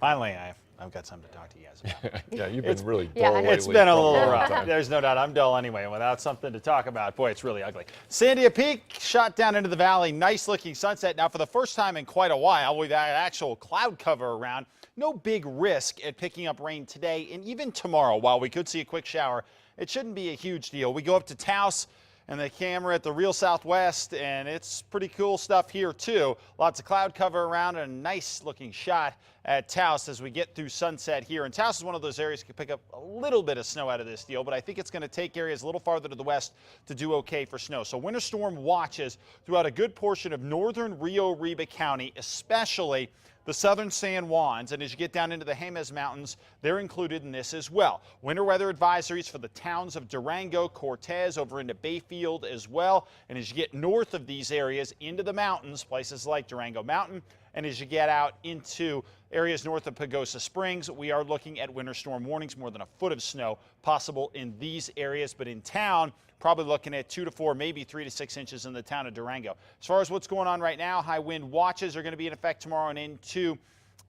Finally, I've got something to talk to you guys about. Yeah, you've been really dull lately. It's been a little rough. There's no doubt. I'm dull anyway, and without something to talk about, boy, it's really ugly. Sandia Peak shot down into the valley. Nice looking sunset. Now, for the first time in quite a while, we've had actual cloud cover around. No big risk at picking up rain today, and even tomorrow, while we could see a quick shower, it shouldn't be a huge deal. We go up to Taos and the camera at the real southwest, and it's pretty cool stuff here too. Lots of cloud cover around and a nice looking shot at Taos as we get through sunset here. And Taos is one of those areas that can pick up a little bit of snow out of this deal, but I think it's going to take areas a little farther to the west to do okay for snow. So winter storm watches throughout a good portion of northern Rio Arriba County, especially the southern San Juans, and as you get down into the Jemez Mountains, they're included in this as well. Winter weather advisories for the towns of Durango, Cortez, over into Bayfield as well. And as you get north of these areas into the mountains, places like Durango Mountain, and as you get out into areas north of Pagosa Springs, we are looking at winter storm warnings. More than a foot of snow possible in these areas, but in town, probably looking at 2 to 4, maybe 3 to 6 inches in the town of Durango. As far as what's going on right now, high wind watches are going to be in effect tomorrow and into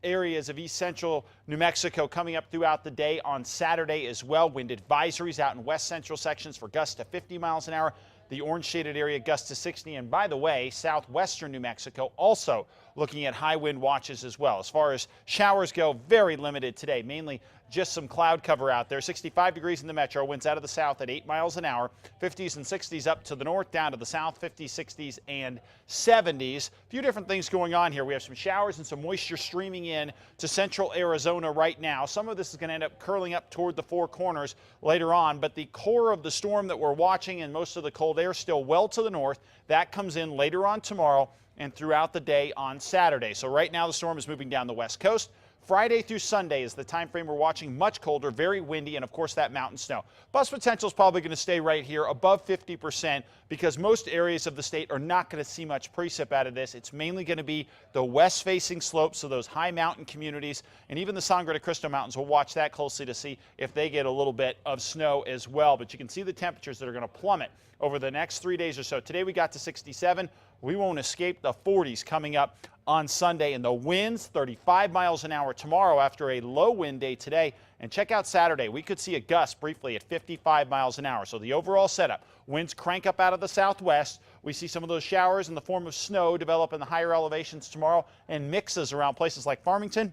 areas of east central New Mexico coming up throughout the day on Saturday as well. Wind advisories out in west central sections for gusts to 50 miles an hour. The orange shaded area gusts to 60. And by the way, southwestern New Mexico also looking at high wind watches as well. As far as showers go, very limited today, mainly just some cloud cover out there. 65 degrees in the metro, winds out of the south at 8 miles an hour, 50s and 60s up to the north, down to the south, 50s, 60s, and 70s. A few different things going on here. We have some showers and some moisture streaming in to central Arizona right now. Some of this is going to end up curling up toward the Four Corners later on, but the core of the storm that we're watching and most of the cold air still well to the north, that comes in later on tomorrow and throughout the day on Saturday. So right now the storm is moving down the west coast. Friday through Sunday is the time frame we're watching. Much colder, very windy, and of course that mountain snow. Bust potential is probably going to stay right here above 50% because most areas of the state are not going to see much precip out of this. It's mainly going to be the west facing slopes, so those high mountain communities, and even the Sangre de Cristo Mountains. We'll watch that closely to see if they get a little bit of snow as well. But you can see the temperatures that are going to plummet over the next 3 days or so. Today we got to 67. We won't escape the 40s coming up on Sunday, and the winds 35 miles an hour tomorrow after a low wind day today. And check out Saturday. We could see a gust briefly at 55 miles an hour. So the overall setup, winds crank up out of the southwest. We see some of those showers in the form of snow develop in the higher elevations tomorrow and mixes around places like Farmington.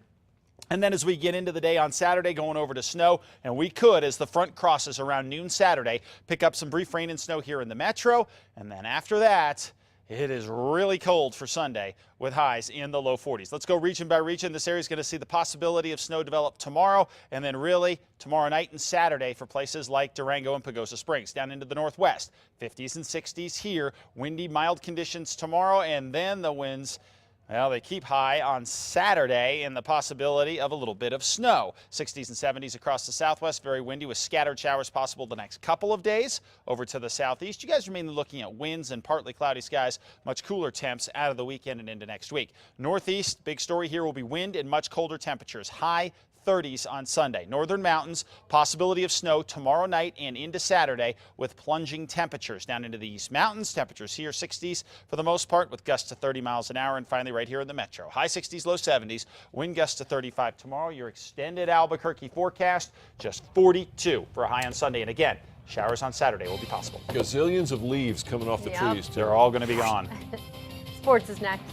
And then as we get into the day on Saturday, going over to snow, and we could, as the front crosses around noon Saturday, pick up some brief rain and snow here in the metro. And then after that, it is really cold for Sunday with highs in the low 40s. Let's go region by region. This area is going to see the possibility of snow develop tomorrow, and then really tomorrow night and Saturday for places like Durango and Pagosa Springs. Down into the northwest, 50s and 60s here. Windy, mild conditions tomorrow, and then the winds, well, they keep high on Saturday and the possibility of a little bit of snow. 60s and 70s across the southwest, very windy with scattered showers possible the next couple of days. Over to the southeast, you guys remain looking at winds and partly cloudy skies, much cooler temps out of the weekend and into next week. Northeast, big story here will be wind and much colder temperatures. High 30s on Sunday. Northern mountains, possibility of snow tomorrow night and into Saturday with plunging temperatures. Down into the East Mountains, temperatures here 60s for the most part with gusts to 30 miles an hour. And finally right here in the metro, high 60s, low 70s, wind gusts to 35 tomorrow. Your extended Albuquerque forecast, just 42 for a high on Sunday. And again, showers on Saturday will be possible. Gazillions of leaves coming off the trees, too. They're all going to be gone. Sports is next.